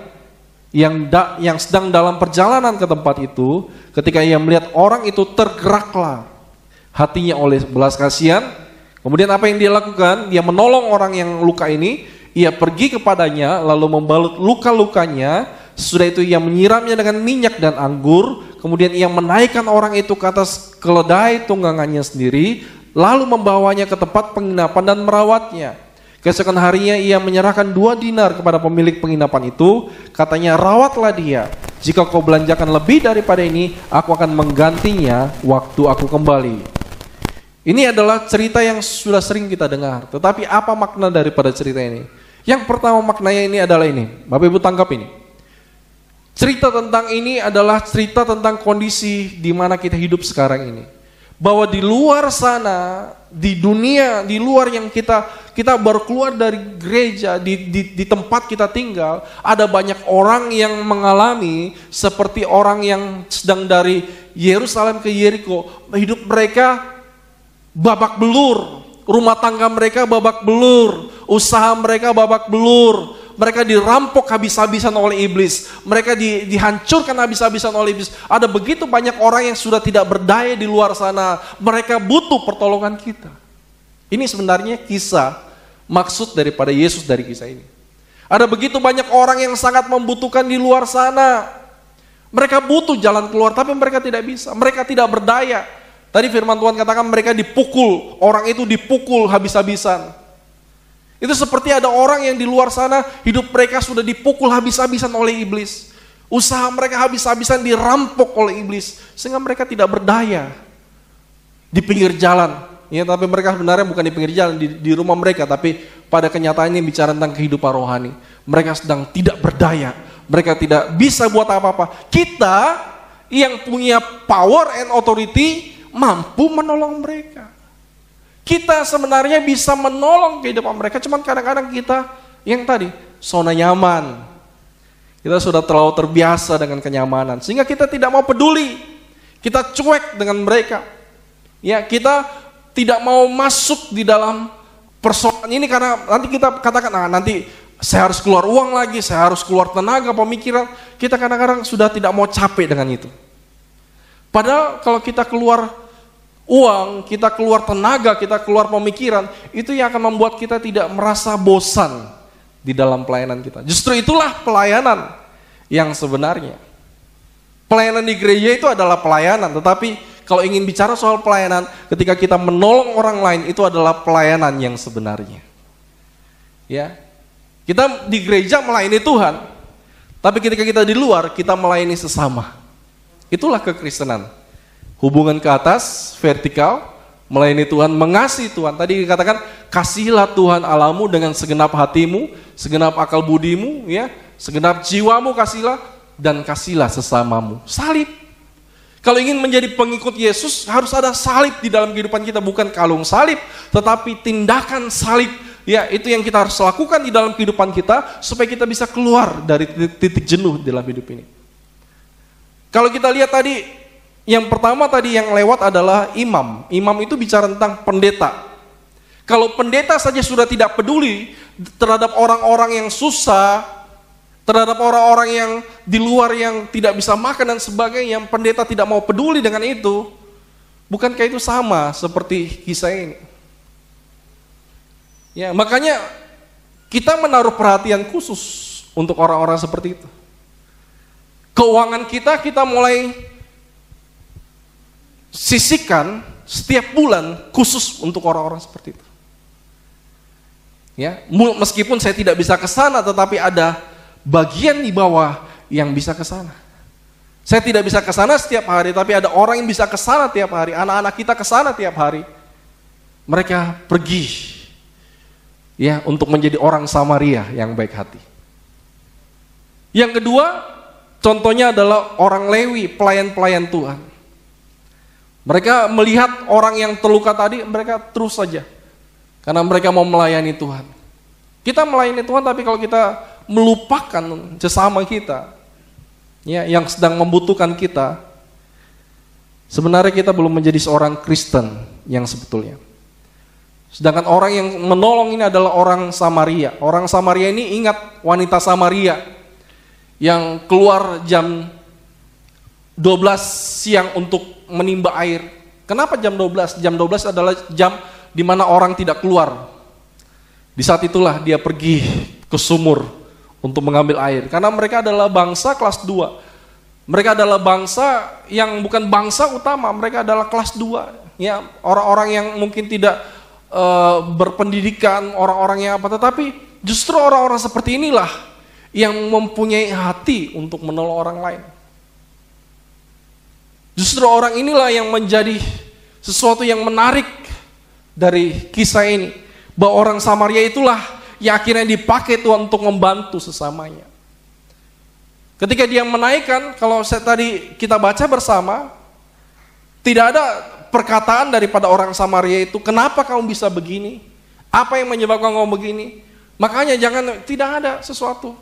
yang sedang dalam perjalanan ke tempat itu, ketika ia melihat orang itu, tergeraklah hatinya oleh belas kasihan. Kemudian apa yang dia lakukan? Dia menolong orang yang luka ini. Ia pergi kepadanya lalu membalut luka-lukanya. Sesudah itu ia menyiramnya dengan minyak dan anggur. Kemudian ia menaikkan orang itu ke atas keledai tunggangannya sendiri, lalu membawanya ke tempat penginapan dan merawatnya. Keesokan harinya ia menyerahkan 2 dinar kepada pemilik penginapan itu. Katanya, rawatlah dia. Jika kau belanjakan lebih daripada ini, aku akan menggantinya waktu aku kembali. Ini adalah cerita yang sudah sering kita dengar. Tetapi apa makna daripada cerita ini? Yang pertama maknanya ini adalah ini. Bapak Ibu tangkap ini. Cerita tentang ini adalah cerita tentang kondisi di mana kita hidup sekarang ini. Bahwa di luar sana, di dunia, di luar yang kita baru keluar dari gereja, di tempat kita tinggal, ada banyak orang yang mengalami seperti orang yang sedang dari Yerusalem ke Yeriko. Hidup mereka babak belur, rumah tangga mereka babak belur, usaha mereka babak belur. Mereka dirampok habis-habisan oleh iblis. Mereka dihancurkan habis-habisan oleh iblis. Ada begitu banyak orang yang sudah tidak berdaya di luar sana. Mereka butuh pertolongan kita. Ini sebenarnya kisah, maksud daripada Yesus dari kisah ini. Ada begitu banyak orang yang sangat membutuhkan di luar sana. Mereka butuh jalan keluar, tapi mereka tidak bisa. Mereka tidak berdaya. Tadi firman Tuhan katakan mereka dipukul. Orang itu dipukul habis-habisan. Itu seperti ada orang yang di luar sana, hidup mereka sudah dipukul habis-habisan oleh iblis. Usaha mereka habis-habisan dirampok oleh iblis, sehingga mereka tidak berdaya di pinggir jalan. Ya, tapi mereka sebenarnya bukan di pinggir jalan, di rumah mereka, tapi pada kenyataannya bicara tentang kehidupan rohani. Mereka sedang tidak berdaya, mereka tidak bisa buat apa-apa. Kita yang punya power and authority mampu menolong mereka. Kita sebenarnya bisa menolong kehidupan mereka, cuman kadang-kadang kita yang tadi, zona nyaman. Kita sudah terlalu terbiasa dengan kenyamanan, sehingga kita tidak mau peduli. Kita cuek dengan mereka. Ya, kita tidak mau masuk di dalam persoalan ini karena nanti kita katakan, nanti saya harus keluar uang lagi, saya harus keluar tenaga, pemikiran. Kita kadang-kadang sudah tidak mau capek dengan itu. Padahal kalau kita keluar uang, kita keluar tenaga, kita keluar pemikiran, itu yang akan membuat kita tidak merasa bosan di dalam pelayanan kita. Justru itulah pelayanan yang sebenarnya. Pelayanan di gereja itu adalah pelayanan, tetapi kalau ingin bicara soal pelayanan, ketika kita menolong orang lain, itu adalah pelayanan yang sebenarnya. Ya, kita di gereja melayani Tuhan, tapi ketika kita di luar, kita melayani sesama. Itulah kekristenan. Hubungan ke atas, vertikal, melayani Tuhan, mengasihi Tuhan. Tadi dikatakan, kasihilah Tuhan Allahmu dengan segenap hatimu, segenap akal budimu, ya, segenap jiwamu kasihilah, dan kasihilah sesamamu. Salib. Kalau ingin menjadi pengikut Yesus, harus ada salib di dalam kehidupan kita, bukan kalung salib, tetapi tindakan salib. Ya, itu yang kita harus lakukan di dalam kehidupan kita, supaya kita bisa keluar dari titik jenuh dalam hidup ini. Kalau kita lihat tadi, yang pertama tadi yang lewat adalah imam. Imam itu bicara tentang pendeta. Kalau pendeta saja sudah tidak peduli terhadap orang-orang yang susah, terhadap orang-orang yang di luar yang tidak bisa makan dan sebagainya, yang pendeta tidak mau peduli dengan itu, bukankah itu sama seperti kisah ini? Ya, makanya kita menaruh perhatian khusus untuk orang-orang seperti itu. Keuangan kita mulai sisihkan setiap bulan khusus untuk orang-orang seperti itu. Ya, meskipun saya tidak bisa ke sana, tetapi ada bagian di bawah yang bisa ke sana. Saya tidak bisa ke sana setiap hari, tapi ada orang yang bisa ke sana tiap hari. Anak-anak kita ke sana tiap hari. Mereka pergi, ya, untuk menjadi orang Samaria yang baik hati. Yang kedua, contohnya adalah orang Lewi, pelayan-pelayan Tuhan. Mereka melihat orang yang terluka tadi, mereka terus saja. Karena mereka mau melayani Tuhan. Kita melayani Tuhan, tapi kalau kita melupakan sesama kita, ya, yang sedang membutuhkan kita, sebenarnya kita belum menjadi seorang Kristen yang sebetulnya. Sedangkan orang yang menolong ini adalah orang Samaria. Orang Samaria ini, ingat, wanita Samaria yang keluar jam 12 siang untuk menimba air. Kenapa jam 12? Jam 12 adalah jam di mana orang tidak keluar. Di saat itulah dia pergi ke sumur untuk mengambil air. Karena mereka adalah bangsa kelas 2. Mereka adalah bangsa yang bukan bangsa utama, mereka adalah kelas 2. Ya, orang-orang yang mungkin tidak berpendidikan, orang-orang yang apa, tetapi justru orang-orang seperti inilah yang mempunyai hati untuk menolong orang lain. Justru orang inilah yang menjadi sesuatu yang menarik dari kisah ini, bahwa orang Samaria itulah yang akhirnya dipakai Tuhan untuk membantu sesamanya. Ketika dia menaikkan, kalau tadi kita baca bersama, tidak ada perkataan daripada orang Samaria itu, kenapa kamu bisa begini? Apa yang menyebabkan kamu begini? Makanya tidak ada sesuatu.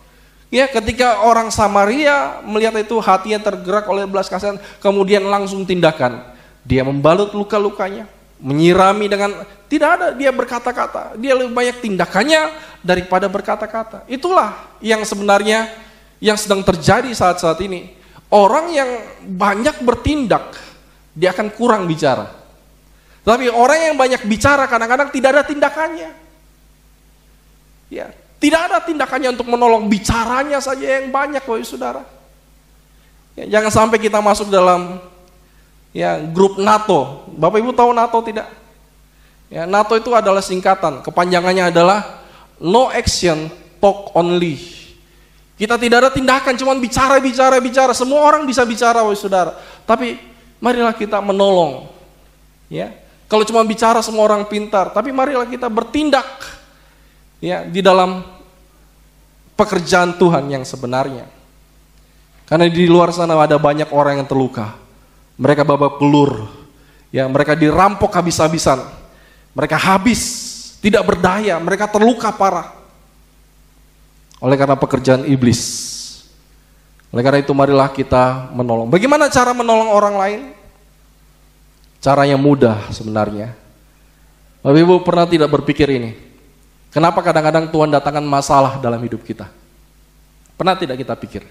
Ya, ketika orang Samaria melihat itu, hatinya tergerak oleh belas kasihan, kemudian langsung tindakan. Dia membalut luka-lukanya, menyirami dengan, tidak ada dia berkata-kata. Dia lebih banyak tindakannya daripada berkata-kata. Itulah yang sebenarnya yang sedang terjadi saat-saat ini. Orang yang banyak bertindak, dia akan kurang bicara. Tapi orang yang banyak bicara kadang-kadang tidak ada tindakannya. Ya, tidak ada tindakannya untuk menolong, bicaranya saja yang banyak, wahai saudara. Ya, jangan sampai kita masuk dalam grup NATO. Bapak Ibu tahu NATO tidak? Ya, NATO itu adalah singkatan, kepanjangannya adalah No Action, Talk Only. Kita tidak ada tindakan, cuma bicara. Semua orang bisa bicara, wahai saudara. Tapi marilah kita menolong. Ya, kalau cuma bicara semua orang pintar, tapi marilah kita bertindak. Ya, di dalam pekerjaan Tuhan yang sebenarnya. Karena di luar sana ada banyak orang yang terluka. Mereka babak belur. Ya, mereka dirampok habis-habisan. Mereka habis, tidak berdaya, mereka terluka parah. Oleh karena pekerjaan iblis. Oleh karena itu marilah kita menolong. Bagaimana cara menolong orang lain? Caranya mudah sebenarnya. Bapak Ibu pernah tidak berpikir ini? Kenapa kadang-kadang Tuhan datangkan masalah dalam hidup kita? Pernah tidak kita pikir?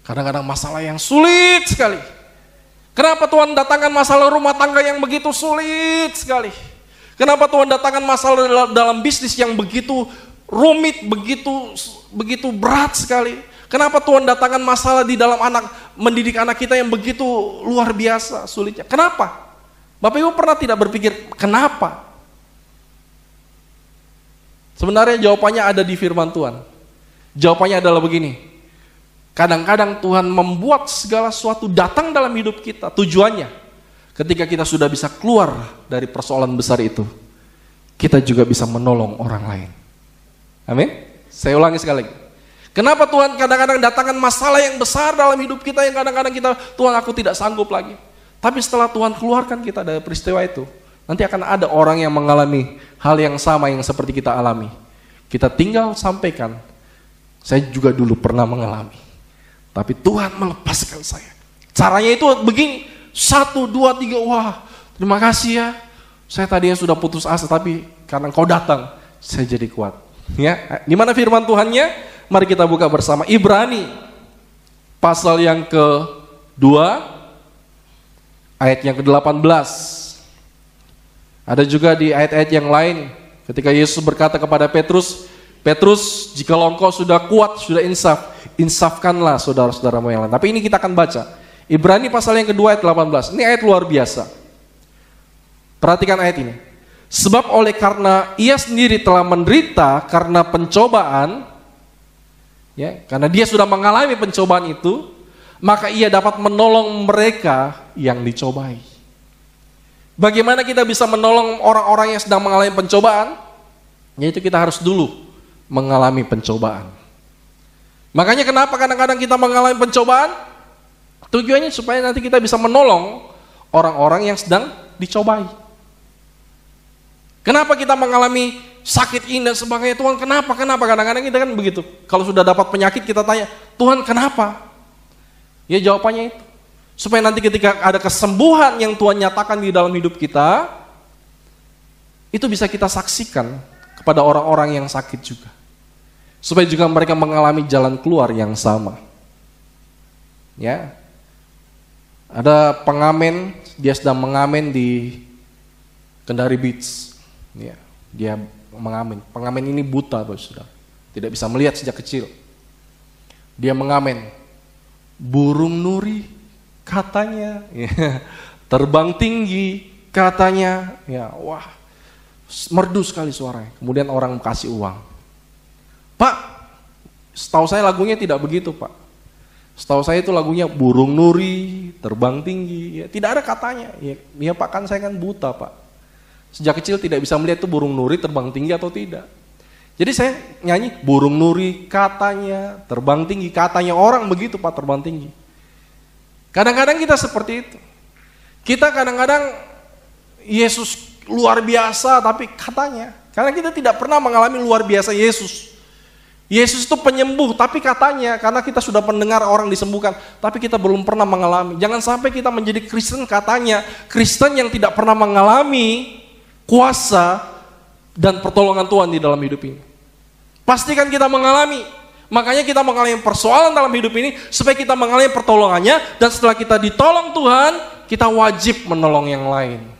Kadang-kadang masalah yang sulit sekali. Kenapa Tuhan datangkan masalah rumah tangga yang begitu sulit sekali? Kenapa Tuhan datangkan masalah dalam bisnis yang begitu rumit, begitu berat sekali? Kenapa Tuhan datangkan masalah di dalam mendidik anak kita yang begitu luar biasa sulitnya? Kenapa? Bapak Ibu pernah tidak berpikir kenapa? Sebenarnya jawabannya ada di firman Tuhan. Jawabannya adalah begini. Kadang-kadang Tuhan membuat segala sesuatu datang dalam hidup kita. Tujuannya, ketika kita sudah bisa keluar dari persoalan besar itu, kita juga bisa menolong orang lain. Amin? Saya ulangi sekali lagi. Kenapa Tuhan kadang-kadang datangkan masalah yang besar dalam hidup kita, yang kadang-kadang kita, Tuhan aku tidak sanggup lagi. Tapi setelah Tuhan keluarkan kita dari peristiwa itu, nanti akan ada orang yang mengalami hal yang sama yang seperti kita alami. Kita tinggal sampaikan, saya juga dulu pernah mengalami. Tapi Tuhan melepaskan saya. Caranya itu begini, 1, 2, 3, wah terima kasih ya. Saya tadinya sudah putus asa, tapi karena Engkau datang, saya jadi kuat. Ya, gimana firman Tuhannya? Mari kita buka bersama Ibrani pasal yang ke-2 ayat yang ke-18. Ada juga di ayat-ayat yang lain ketika Yesus berkata kepada Petrus, Petrus, jikalau engkau sudah kuat, sudah insafkanlah saudara-saudaramu yang lain. Tapi ini kita akan baca Ibrani pasal yang kedua ayat 18. Ini ayat luar biasa. Perhatikan ayat ini. Sebab oleh karena ia sendiri telah menderita karena pencobaan, ya, karena dia sudah mengalami pencobaan itu, maka ia dapat menolong mereka yang dicobai. Bagaimana kita bisa menolong orang-orang yang sedang mengalami pencobaan? Yaitu kita harus dulu mengalami pencobaan. Makanya kenapa kadang-kadang kita mengalami pencobaan? Tujuannya supaya nanti kita bisa menolong orang-orang yang sedang dicobai. Kenapa kita mengalami sakit ini dan sebagainya? Tuhan kenapa? Kadang-kadang kita kan begitu. Kalau sudah dapat penyakit kita tanya, Tuhan kenapa? Ya jawabannya itu. Supaya nanti ketika ada kesembuhan yang Tuhan nyatakan di dalam hidup kita, itu bisa kita saksikan kepada orang-orang yang sakit juga. supaya juga mereka mengalami jalan keluar yang sama. Ya, ada pengamen, dia sedang mengamen di Kendari Beach. Ya, dia mengamen. Pengamen ini buta, Saudara. Tidak bisa melihat sejak kecil. Dia mengamen, burung nuri katanya, ya, terbang tinggi katanya, ya, wah, merdu sekali suaranya. Kemudian orang kasih uang. Pak, setahu saya lagunya tidak begitu, Pak. Setahu saya itu lagunya burung nuri, terbang tinggi, ya, tidak ada katanya. Ya Pak, kan saya kan buta, Pak. Sejak kecil tidak bisa melihat itu burung nuri terbang tinggi atau tidak. Jadi saya nyanyi burung nuri katanya, terbang tinggi katanya, orang begitu Pak, terbang tinggi. Kadang-kadang kita seperti itu. Kita kadang-kadang Yesus luar biasa tapi katanya, karena kita tidak pernah mengalami luar biasa Yesus. Yesus itu penyembuh, tapi katanya, karena kita sudah mendengar orang disembuhkan, tapi kita belum pernah mengalami. Jangan sampai kita menjadi Kristen katanya, Kristen yang tidak pernah mengalami kuasa dan pertolongan Tuhan di dalam hidup ini. Pastikan kita mengalami, makanya kita mengalami persoalan dalam hidup ini, supaya kita mengalami pertolongannya, dan setelah kita ditolong Tuhan, kita wajib menolong yang lain.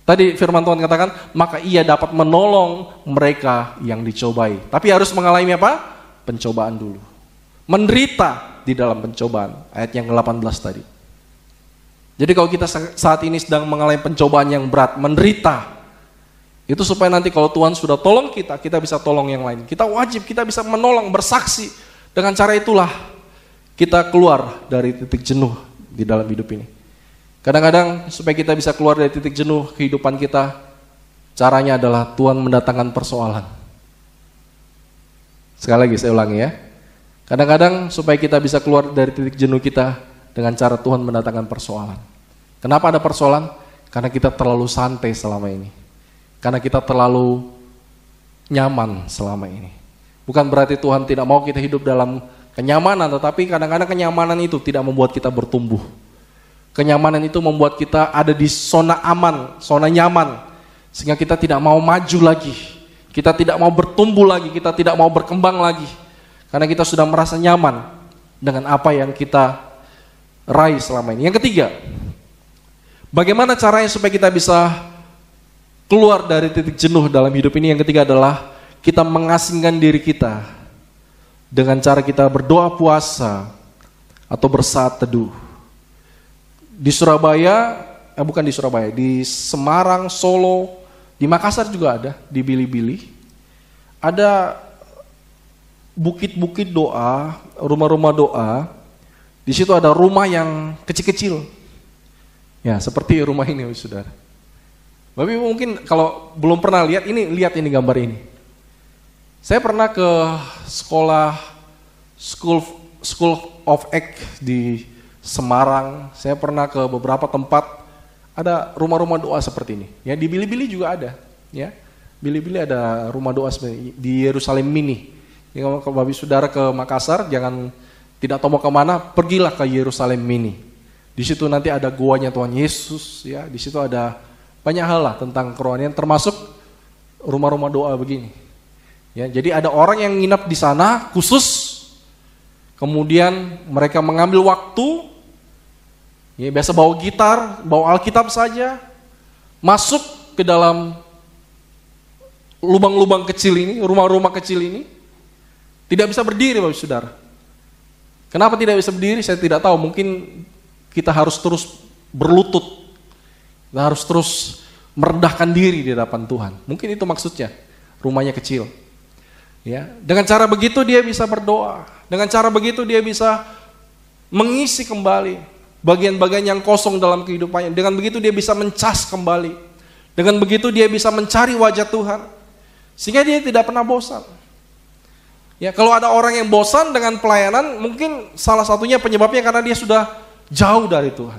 Tadi firman Tuhan katakan, maka ia dapat menolong mereka yang dicobai. Tapi harus mengalami apa? Pencobaan dulu. Menderita di dalam pencobaan. Ayat yang ke-18 tadi. Jadi kalau kita saat ini sedang mengalami pencobaan yang berat, menderita, itu supaya nanti kalau Tuhan sudah tolong kita, kita bisa tolong yang lain. Kita wajib, kita bisa menolong, bersaksi. Dengan cara itulah kita keluar dari titik jenuh di dalam hidup ini. Kadang-kadang supaya kita bisa keluar dari titik jenuh kehidupan kita, caranya adalah Tuhan mendatangkan persoalan. Sekali lagi saya ulangi ya. Kadang-kadang supaya kita bisa keluar dari titik jenuh kita, dengan cara Tuhan mendatangkan persoalan. Kenapa ada persoalan? Karena kita terlalu santai selama ini. Karena kita terlalu nyaman selama ini. Bukan berarti Tuhan tidak mau kita hidup dalam kenyamanan, tetapi kadang-kadang kenyamanan itu tidak membuat kita bertumbuh. Kenyamanan itu membuat kita ada di zona aman, zona nyaman. Sehingga kita tidak mau maju lagi. Kita tidak mau bertumbuh lagi, kita tidak mau berkembang lagi. Karena kita sudah merasa nyaman dengan apa yang kita raih selama ini. Yang ketiga, bagaimana caranya supaya kita bisa keluar dari titik jenuh dalam hidup ini? Yang ketiga adalah kita mengasingkan diri kita dengan cara kita berdoa puasa atau bersaat teduh. Di Surabaya, bukan di Surabaya, di Semarang, Solo, di Makassar juga ada, di Bili-Bili. Ada bukit-bukit doa, rumah-rumah doa. Di situ ada rumah yang kecil-kecil. Ya, seperti rumah ini, Saudara. Tapi mungkin kalau belum pernah lihat ini gambar ini. Saya pernah ke School of Egg di Semarang, saya pernah ke beberapa tempat, ada rumah-rumah doa seperti ini. Ya, di Bili-Bili juga ada. Ya, Bili-Bili ada rumah doa seperti ini, di Yerusalem Mini. Ya, kalau Bapak Saudara ke Makassar, jangan tidak tahu mau kemana, pergilah ke Yerusalem Mini. Di situ nanti ada goanya Tuhan Yesus. Ya, di situ ada banyak hal lah tentang kerohanian, termasuk rumah-rumah doa begini. Ya, jadi ada orang yang nginap di sana khusus. Kemudian mereka mengambil waktu. Ya, biasa bawa gitar, bawa Alkitab saja, masuk ke dalam lubang-lubang kecil ini, rumah-rumah kecil ini, tidak bisa berdiri, Bapak Saudara. Kenapa tidak bisa berdiri? Saya tidak tahu. Mungkin kita harus terus berlutut, kita harus terus merendahkan diri di hadapan Tuhan. Mungkin itu maksudnya, rumahnya kecil. Ya, dengan cara begitu dia bisa berdoa. Dengan cara begitu dia bisa mengisi kembali bagian-bagian yang kosong dalam kehidupannya. Dengan begitu dia bisa mencas kembali. Dengan begitu dia bisa mencari wajah Tuhan. Sehingga dia tidak pernah bosan. Ya, kalau ada orang yang bosan dengan pelayanan, mungkin salah satunya penyebabnya karena dia sudah jauh dari Tuhan.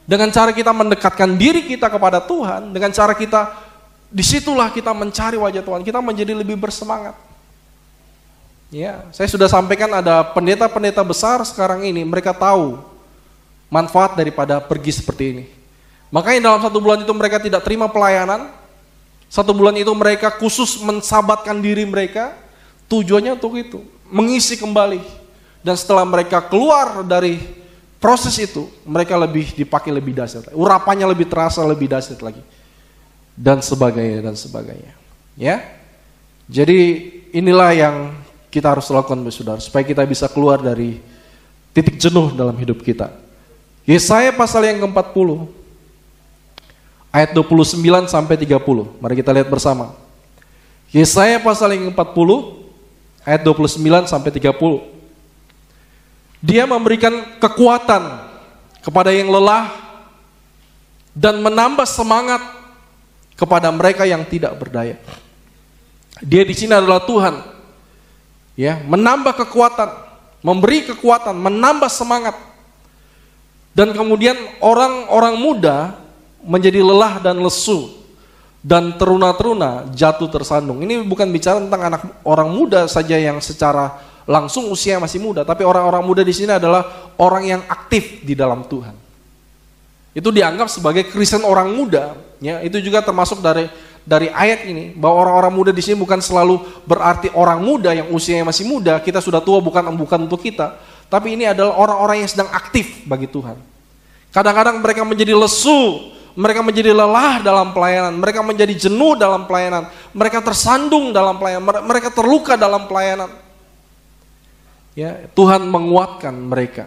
Dengan cara kita mendekatkan diri kita kepada Tuhan, dengan cara kita, disitulah kita mencari wajah Tuhan, kita menjadi lebih bersemangat. Ya, saya sudah sampaikan ada pendeta-pendeta besar sekarang ini, mereka tahu manfaat daripada pergi seperti ini. Makanya dalam 1 bulan itu mereka tidak terima pelayanan. 1 bulan itu mereka khusus mensabatkan diri mereka. Tujuannya untuk itu, mengisi kembali. Dan setelah mereka keluar dari proses itu, mereka dipakai lebih dahsyat. Urapannya lebih terasa, lebih dahsyat lagi. Dan sebagainya, dan sebagainya. Ya. Jadi inilah yang kita harus lakukan, saudara, supaya kita bisa keluar dari titik jenuh dalam hidup kita. Yesaya pasal yang ke-40, ayat 29 sampai 30. Mari kita lihat bersama. Yesaya pasal yang ke-40, ayat 29 sampai 30. Dia memberikan kekuatan kepada yang lelah dan menambah semangat kepada mereka yang tidak berdaya. Dia di sini adalah Tuhan, ya, menambah kekuatan, memberi kekuatan, menambah semangat. Dan kemudian orang-orang muda menjadi lelah dan lesu, dan teruna-teruna jatuh tersandung. Ini bukan bicara tentang orang muda saja yang secara langsung usia masih muda, tapi orang-orang muda di sini adalah orang yang aktif di dalam Tuhan. Itu dianggap sebagai Kristen orang muda, ya. Itu juga termasuk dari ayat ini, bahwa orang-orang muda di sini bukan selalu berarti orang muda yang usianya masih muda, kita sudah tua, bukan untuk kita. Tapi ini adalah orang-orang yang sedang aktif bagi Tuhan. Kadang-kadang mereka menjadi lesu, mereka menjadi lelah dalam pelayanan, mereka menjadi jenuh dalam pelayanan, mereka tersandung dalam pelayanan, mereka terluka dalam pelayanan. Ya, Tuhan menguatkan mereka.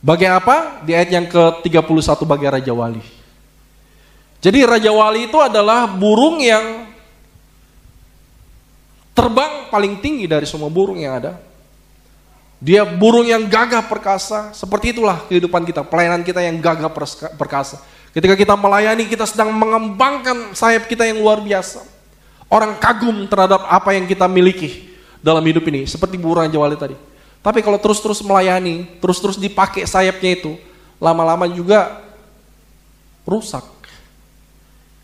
Bagi apa? Di ayat yang ke-31 bagi Raja Wali. Jadi Raja Wali itu adalah burung yang terbang paling tinggi dari semua burung yang ada. Dia burung yang gagah perkasa. Seperti itulah kehidupan kita, pelayanan kita yang gagah perkasa. Ketika kita melayani, kita sedang mengembangkan sayap kita yang luar biasa. Orang kagum terhadap apa yang kita miliki dalam hidup ini, seperti burung Raja Wali tadi. Tapi kalau terus-terus melayani, terus-terus dipakai sayapnya itu, lama-lama juga rusak.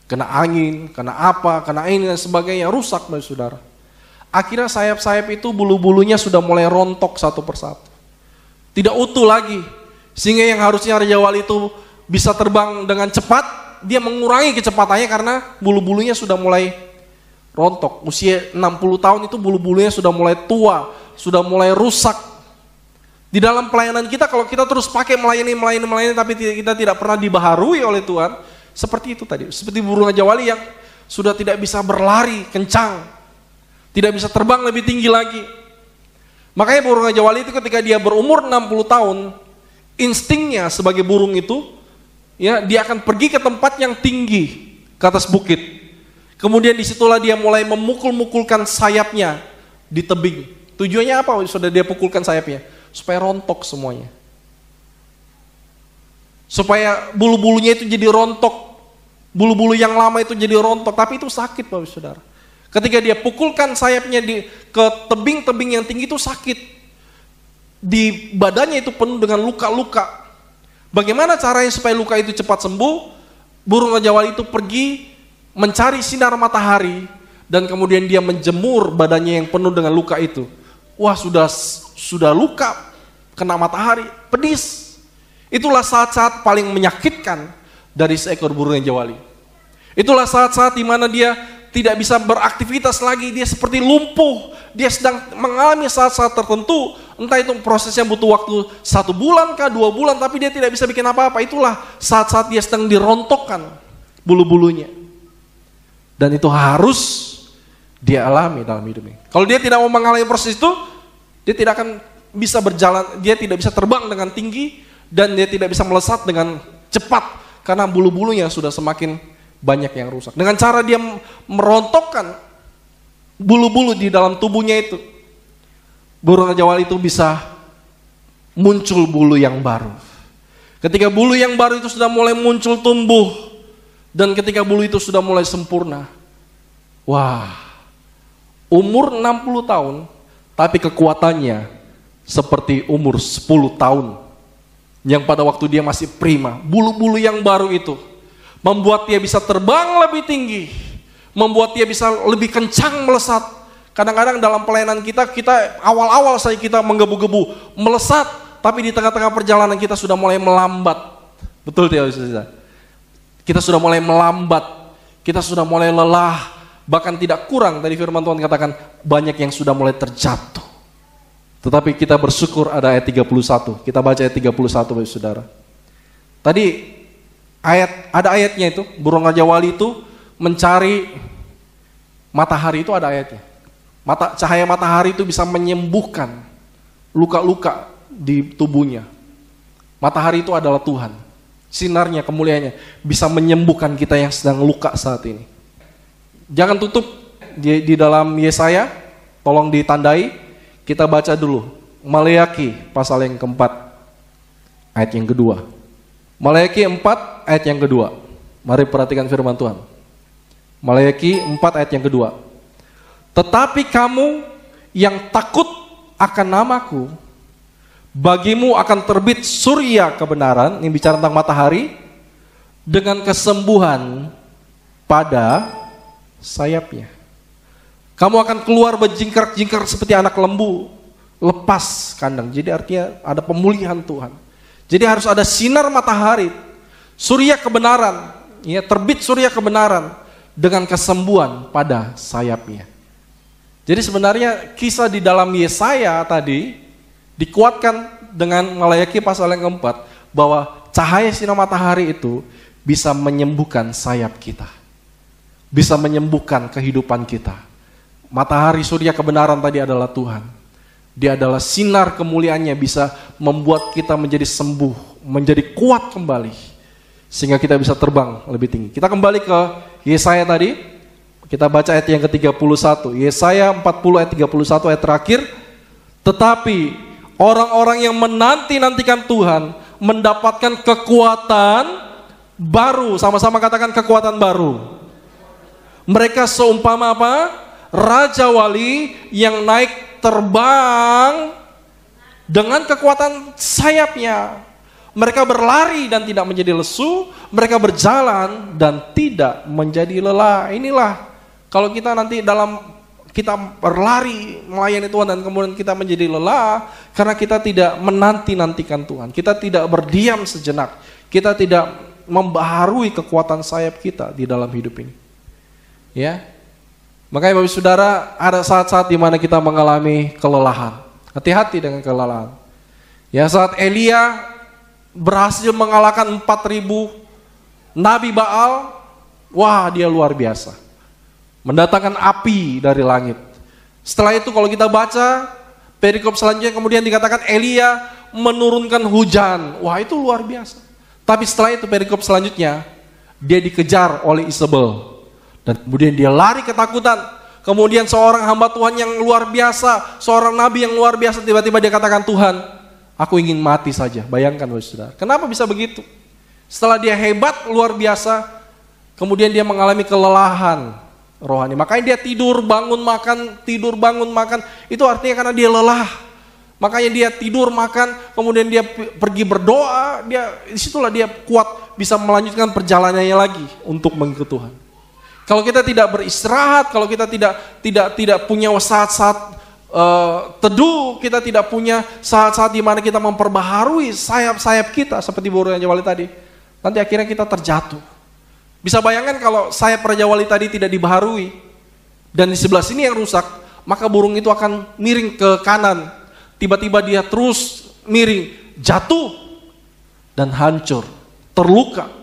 Kena angin, kena apa, kena ini dan sebagainya, rusak, saudara. Akhirnya sayap-sayap itu bulu-bulunya sudah mulai rontok satu persatu. Tidak utuh lagi. Sehingga yang harusnya Raja Wali itu bisa terbang dengan cepat, dia mengurangi kecepatannya karena bulu-bulunya sudah mulai rontok. Usia 60 tahun itu bulu-bulunya sudah mulai tua, sudah mulai rusak. Di dalam pelayanan kita, kalau kita terus pakai melayani tapi kita tidak pernah dibaharui oleh Tuhan, seperti itu tadi, seperti burung Raja Wali yang sudah tidak bisa berlari kencang, tidak bisa terbang lebih tinggi lagi. Makanya burung Raja Wali itu ketika dia berumur 60 tahun, instingnya sebagai burung itu, ya, dia akan pergi ke tempat yang tinggi, ke atas bukit. Kemudian disitulah dia mulai memukul-mukulkan sayapnya di tebing. Tujuannya apa? Sudah dia pukulkan sayapnya supaya rontok semuanya, supaya bulu-bulunya itu jadi rontok, bulu-bulu yang lama itu jadi rontok. Tapi itu sakit, Bapak Saudara. Ketika dia pukulkan sayapnya ke tebing-tebing yang tinggi, itu sakit. Di badannya itu penuh dengan luka-luka. Bagaimana caranya supaya luka itu cepat sembuh? Burung Raja Wali itu pergi mencari sinar matahari, dan kemudian dia menjemur badannya yang penuh dengan luka itu. Wah, sudah luka, kena matahari, pedis. Itulah saat-saat paling menyakitkan dari seekor burung Raja Wali. Itulah saat-saat di mana dia tidak bisa beraktivitas lagi, dia seperti lumpuh, dia sedang mengalami saat-saat tertentu, entah itu prosesnya butuh waktu 1 bulan kah, 2 bulan, tapi dia tidak bisa bikin apa-apa. Itulah saat-saat dia sedang dirontokkan bulu-bulunya. Dan itu harus dia alami dalam hidupnya. Kalau dia tidak mau mengalami proses itu, dia tidak akan bisa berjalan, dia tidak bisa terbang dengan tinggi, dan dia tidak bisa melesat dengan cepat, karena bulu-bulunya sudah semakin banyak yang rusak. Dengan cara dia merontokkan bulu-bulu di dalam tubuhnya itu, burung Raja Wali itu bisa muncul bulu yang baru. Ketika bulu yang baru itu sudah mulai muncul tumbuh, dan ketika bulu itu sudah mulai sempurna, wah, umur 60 tahun, tapi kekuatannya seperti umur 10 tahun, yang pada waktu dia masih prima. Bulu-bulu yang baru itu membuat dia bisa terbang lebih tinggi, membuat dia bisa lebih kencang melesat. Kadang-kadang dalam pelayanan kita awal-awal saja kita menggebu-gebu, melesat, tapi di tengah-tengah perjalanan kita sudah mulai melambat. Betul tidak, saudara? Kita sudah mulai melambat, kita sudah mulai lelah, Bahkan tidak kurang, tadi firman Tuhan katakan banyak yang sudah mulai terjatuh. Tetapi kita bersyukur ada ayat 31. Kita baca ayat 31 Bapak Saudara. Tadi ada ayatnya itu, burung Raja Wali itu mencari matahari, itu ada ayatnya. Cahaya matahari itu bisa menyembuhkan luka-luka di tubuhnya. Matahari itu adalah Tuhan. Sinarnya, kemuliaannya bisa menyembuhkan kita yang sedang luka saat ini. Jangan tutup di dalam Yesaya, tolong ditandai. Kita baca dulu Maleaki pasal yang keempat, ayat yang kedua. Maleaki 4 ayat yang kedua. Mari perhatikan firman Tuhan. Maleaki 4 ayat yang kedua. Tetapi kamu yang takut akan namaku, bagimu akan terbit surya kebenaran, ini bicara tentang matahari, dengan kesembuhan pada sayapnya. Kamu akan keluar berjingkrak-jingkrak seperti anak lembu, lepas kandang. Jadi artinya ada pemulihan Tuhan. Jadi harus ada sinar matahari, surya kebenaran, ya, terbit surya kebenaran dengan kesembuhan pada sayapnya. Jadi sebenarnya kisah di dalam Yesaya tadi dikuatkan dengan Maleaki pasal yang keempat, bahwa cahaya sinar matahari itu bisa menyembuhkan sayap kita, bisa menyembuhkan kehidupan kita. Matahari surya kebenaran tadi adalah Tuhan. Dia adalah sinar kemuliaannya, bisa membuat kita menjadi sembuh, menjadi kuat kembali, sehingga kita bisa terbang lebih tinggi. Kita kembali ke Yesaya tadi, kita baca ayat yang ke-31. Yesaya 40 ayat 31 ayat terakhir. Tetapi orang-orang yang menanti-nantikan Tuhan mendapatkan kekuatan baru. Sama-sama katakan kekuatan baru. Mereka seumpama apa? Raja Wali yang naik terbang dengan kekuatan sayapnya. Mereka berlari dan tidak menjadi lesu, mereka berjalan dan tidak menjadi lelah. Inilah kalau kita nanti kita berlari melayani Tuhan dan kemudian kita menjadi lelah karena kita tidak menanti-nantikan Tuhan. Kita tidak berdiam sejenak. Kita tidak membaharui kekuatan sayap kita di dalam hidup ini. Ya. Makanya Bapak Saudara, ada saat-saat di mana kita mengalami kelelahan. Hati-hati dengan kelelahan. Ya, saat Elia berhasil mengalahkan 4.000 Nabi Baal, wah dia luar biasa. Mendatangkan api dari langit. Setelah itu kalau kita baca perikop selanjutnya, kemudian dikatakan Elia menurunkan hujan. Wah itu luar biasa. Tapi setelah itu perikop selanjutnya, dia dikejar oleh Isabel. Dan kemudian dia lari ketakutan. Kemudian seorang hamba Tuhan yang luar biasa, seorang nabi yang luar biasa, tiba-tiba dia katakan, Tuhan, aku ingin mati saja. Bayangkan Bapak Saudara. Kenapa bisa begitu? Setelah dia hebat, luar biasa, kemudian dia mengalami kelelahan rohani. Makanya dia tidur, bangun, makan, tidur, bangun, makan. Itu artinya karena dia lelah. Makanya dia tidur, makan, kemudian dia pergi berdoa. Disitulah dia kuat, bisa melanjutkan perjalanannya lagi untuk mengikut Tuhan. Kalau kita tidak beristirahat, kalau kita tidak punya saat-saat teduh, kita tidak punya saat-saat di mana kita memperbaharui sayap-sayap kita seperti burung Raja Wali tadi, nanti akhirnya kita terjatuh. Bisa bayangkan kalau sayap Raja Wali tadi tidak dibaharui dan di sebelah sini yang rusak, maka burung itu akan miring ke kanan. Tiba-tiba dia terus miring, jatuh dan hancur, terluka.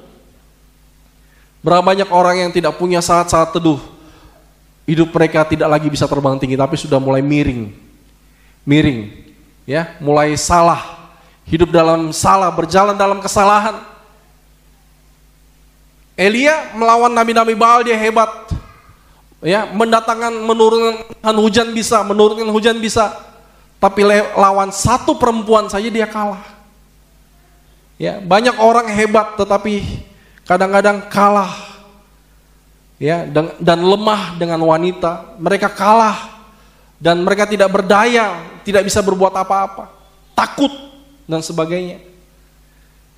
Berapa banyak orang yang tidak punya saat-saat teduh, hidup mereka tidak lagi bisa terbang tinggi, tapi sudah mulai miring, ya, mulai salah, hidup dalam salah, berjalan dalam kesalahan. Elia melawan nabi-nabi Baal, dia hebat, ya, menurunkan hujan bisa, tapi lawan satu perempuan saja dia kalah. Ya, banyak orang hebat, tetapi kadang-kadang kalah, ya, dan lemah dengan wanita. Mereka kalah dan mereka tidak berdaya, tidak bisa berbuat apa-apa, takut dan sebagainya.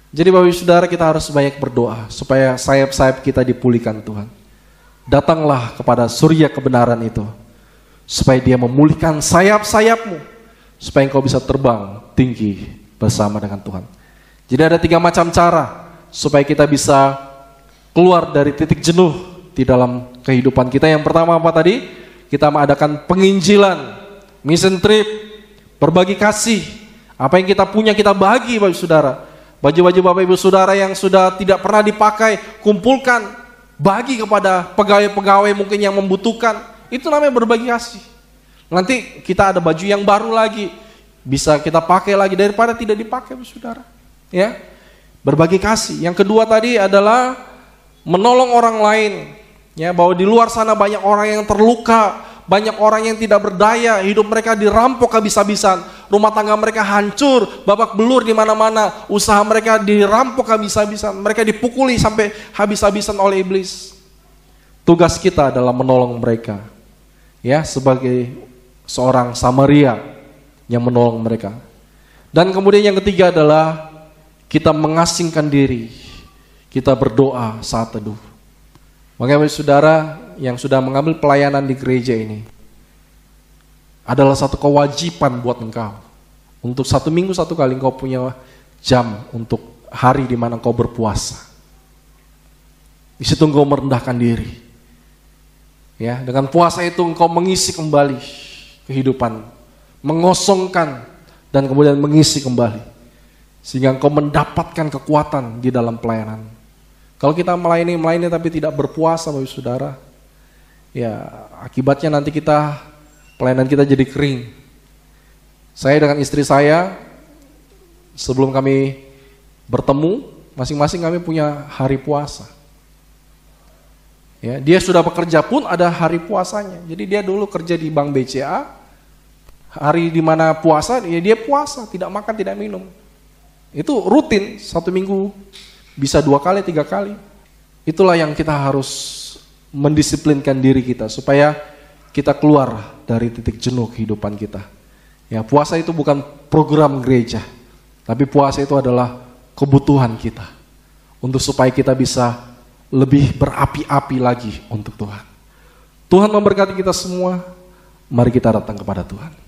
Jadi Bapak Ibu Saudara, kita harus banyak berdoa supaya sayap-sayap kita dipulihkan Tuhan. Datanglah kepada surya kebenaran itu, supaya dia memulihkan sayap-sayapmu, supaya engkau bisa terbang tinggi bersama dengan Tuhan. Jadi ada 3 macam cara supaya kita bisa keluar dari titik jenuh, di dalam kehidupan kita. Yang pertama apa tadi? Kita mengadakan penginjilan, mission trip, berbagi kasih. Apa yang kita punya kita bagi, Bapak Ibu Saudara. Baju-baju Bapak Ibu Saudara yang sudah tidak pernah dipakai, kumpulkan, bagi kepada pegawai-pegawai mungkin yang membutuhkan. Itu namanya berbagi kasih. Nanti kita ada baju yang baru lagi, bisa kita pakai lagi daripada tidak dipakai, Bapak Ibu Saudara. Ya, berbagi kasih. Yang kedua tadi adalah menolong orang lain. Ya, bahwa di luar sana banyak orang yang terluka, banyak orang yang tidak berdaya, hidup mereka dirampok habis-habisan, rumah tangga mereka hancur, babak belur di mana-mana, usaha mereka dirampok habis-habisan, mereka dipukuli sampai habis-habisan oleh iblis. Tugas kita adalah menolong mereka. Ya, sebagai seorang Samaria yang menolong mereka. Dan kemudian yang ketiga adalah kita mengasingkan diri. Kita berdoa saat teduh. Makanya saudara yang sudah mengambil pelayanan di gereja ini, adalah satu kewajiban buat engkau. Untuk 1 minggu 1 kali engkau punya jam untuk hari di mana engkau berpuasa. Di situ engkau merendahkan diri. Ya, dengan puasa itu engkau mengisi kembali kehidupan, mengosongkan dan kemudian mengisi kembali. Sehingga engkau mendapatkan kekuatan di dalam pelayanan. Kalau kita melayani tapi tidak berpuasa, Bapak Saudara, ya akibatnya nanti pelayanan kita jadi kering. Saya dengan istri saya, sebelum kami bertemu, masing-masing kami punya hari puasa. Ya, dia sudah bekerja pun ada hari puasanya. Jadi dia dulu kerja di Bank BCA, hari di mana puasa, ya dia puasa, tidak makan, tidak minum. Itu rutin, 1 minggu bisa 2 kali, 3 kali. Itulah yang kita harus mendisiplinkan diri kita supaya kita keluar dari titik jenuh kehidupan kita. Ya, puasa itu bukan program gereja, tapi puasa itu adalah kebutuhan kita untuk supaya kita bisa lebih berapi-api lagi untuk Tuhan. Tuhan memberkati kita semua. Mari kita datang kepada Tuhan.